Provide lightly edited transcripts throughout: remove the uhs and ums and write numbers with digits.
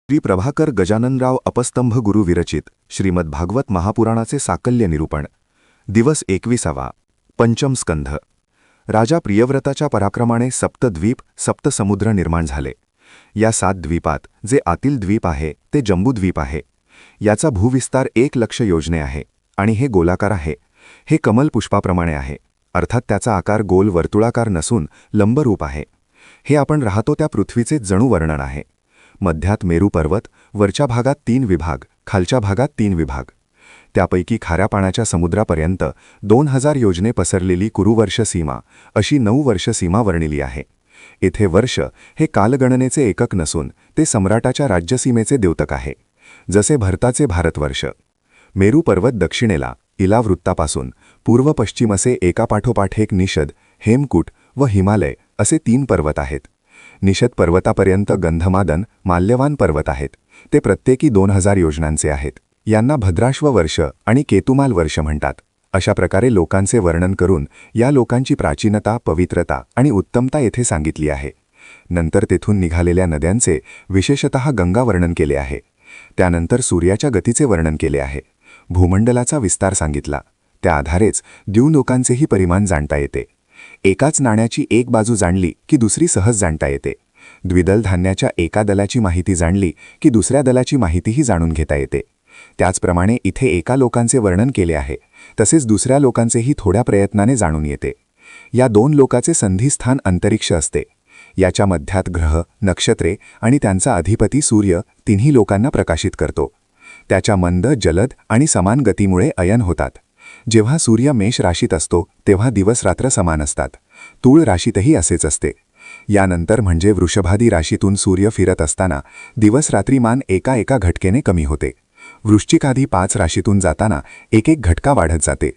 श्री प्रभाकर गजाननराव अपस्तंभ गुरु विरचित श्रीमद भागवत महापुराणाचे साकल्य निरूपण दिवस 21वा पंचम स्कंध। राजा प्रियव्रताच्या पराक्रमाने सप्तद्वीप सप्तसमुद्र निर्माण झाले। या 7 द्वीपात जे आतील द्वीप आहे ते जंबूद्वीप आहे। याचा भूविस्तार 1,00,000 योजने आहे आणि हे गोलाकार आहे। हे कमल पुष्पाप्रमाणे आहे, अर्थात त्याचा आकार गोल वर्तुळाकार नसून लंबरूप आहे। हे आपण राहतो त्या पृथ्वीचे जणू वर्णन आहे। मध्यात मेरू पर्वत, वरच्या भागात 3 विभाग, खालच्या भागात 3 विभाग, त्यापैकी खाऱ्या पाण्याच्या समुद्रापर्यंत 2000 योजने पसरलेली कुरुवर्ष सीमा अशी 9 वर्ष सीमा वर्णिली आहे। येथे वर्ष हे कालगणनेचे एकक नसून ते सम्राटाच्या राज्यसीमेचे द्योतक आहे, जसे भरताचे भारतवर्ष। मेरू पर्वत दक्षिणेला इलावृत्तापासून पूर्व पश्चिम असे एकापाठोपाठ एक निषद, हेमकूट व हिमालय असे 3 पर्वत आहेत। निषद पर्वतापर्यंत गंधमादन, माल्यवान पर्वत आहेत। ते प्रत्येकी 2000 योजनांचे आहेत। यांना भद्राश्व वर्ष आणि केतुमाल वर्ष म्हणतात। अशा प्रकारे लोकांचे वर्णन करून या लोकांची प्राचीनता, पवित्रता आणि उत्तमता येथे सांगितली आहे। नंतर तेथून निघालेल्या नद्यांचे, विशेषतः गंगा वर्णन केले आहे। त्यानंतर सूर्याच्या गतीचे वर्णन केले आहे। भूमंडलाचा विस्तार सांगितला। त्या आधारेच द्यूलोकांचेही परिमाण जाणता येते। एकाच नाण्याची एक बाजू जाणली की दुसरी सहज जाणता येते। द्विदल धान्याच्या एका दलाची माहिती जाणली की दुसऱ्या दलाची माहितीही जाणून घेता येते। त्याचप्रमाणे इथे एका लोकांचे वर्णन केले आहे, तसेच दुसऱ्या लोकांचेही थोड्या प्रयत्नाने जाणून येते। या 2 लोकाचे संधिस्थान अंतरिक्ष असते। याच्या मध्यात ग्रह, नक्षत्रे आणि त्यांचा अधिपती सूर्य तिन्ही लोकांना प्रकाशित करतो। त्याच्या मंद, जलद आणि समान गतीमुळे अयन होतात। जेव्हा सूर्य मेष राशीत असतो तेव्हा दिवस रात्र समान असतात। तूळ राशीतही असेच असते। यानंतर म्हणजे वृषभादी राशीतून सूर्य फिरत असताना दिवस रात्रीमान एका घटकेने कमी होते। वृश्चिकादी 5 राशीतून जाताना एक घटका वाढत जाते।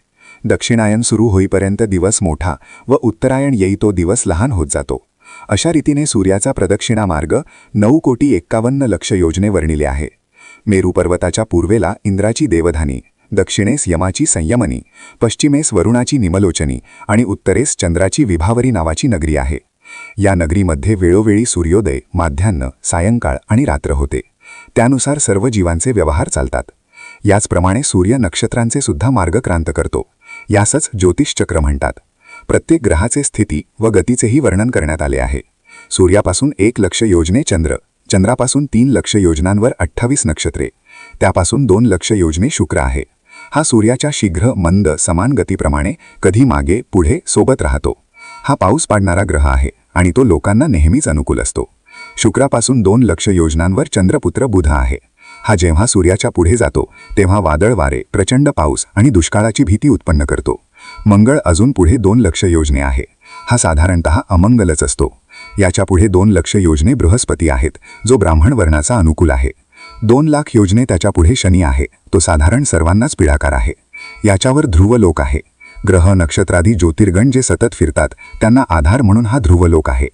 दक्षिणायन सुरू होईपर्यंत दिवस मोठा व उत्तरायण येई तो दिवस लहान होत जातो। अशा रीतीने सूर्याचा प्रदक्षिणा मार्ग 9,51,00,000 योजने वर्णिले आहे। मेरू पर्वताच्या पूर्वेला इंद्राची देवधानी, दक्षिणेस यमाची संयमनी, पश्चिमेस वरुणाची निमलोचनी आणि उत्तरेस चंद्राची विभावरी नावाची नगरी आहे। या नगरीमध्ये वेळोवेळी सूर्योदय, माध्यान्ह, सायंकाळ आणि रात्र होते। त्यानुसार सर्व जीवांचे व्यवहार चालतात। याचप्रमाणे सूर्य नक्षत्रांचे सुद्धा मार्ग क्रांत करतो। यासच ज्योतिषचक्र म्हणतात। प्रत्येक ग्रहाचे स्थिती व गतीचेही वर्णन करण्यात आले आहे। सूर्यापासून 1,00,000 योजने चंद्र, चंद्रापासून 3,00,000 योजनांवर 28 नक्षत्रे, त्यापासून 2,00,000 योजने शुक्र आहे। हा सूर्याच्या शीघ्र, मंद, समान गतीप्रमाणे कधी मागे पुढे सोबत राहतो। हा पाऊस पाडणारा ग्रह आहे आणि तो लोकांना नेहमीच अनुकूल असतो। शुक्रापासून 2,00,000 योजनांवर चंद्रपुत्र बुध आहे। हा जेव्हा सूर्याच्या पुढे जातो तेव्हा वादळ वारे, प्रचंड पाऊस आणि दुष्काळाची भीती उत्पन्न करतो। मंगळ अजून पुढे 2,00,000 योजने आहे। हा साधारणतः अमंगलच असतो। याच्या पुढे 2,00,000 योजने बृहस्पती आहेत, जो ब्राह्मण वर्णाचा अनुकूल आहे। 2,00,000 योजने त्याच्या पुढे शनी आहे, तो साधारण सर्वांनाच पीडाकार आहे। याच्यावर ध्रुवलोक आहे। ग्रह, नक्षत्रादी ज्योतिर्गण जे सतत फिरतात त्यांना आधार म्हणून हा ध्रुवलोक आहे।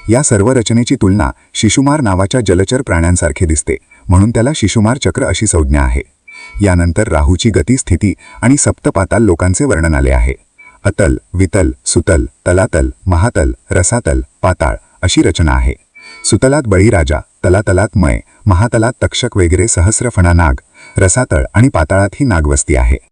या सर्व रचनेची तुलना शिशुमार नावाच्या जलचर प्राण्यांसारखे दिसते, म्हणून त्याला शिशुमार चक्र अशी संज्ञा आहे। यानंतर राहूची गती, स्थिती आणि सप्तपाताल लोकांचे वर्णन आले आहे। अतल, वितल, सुतल, तलातल, महातल, रसातल, पाताळ अशी रचना आहे। सुतलात बळीराजा, तलातलात मय, महातलात तक्षक वगैरे सहस्रफणा नाग, रसातळ आणि पाताळात ही नागवस्ती आहे।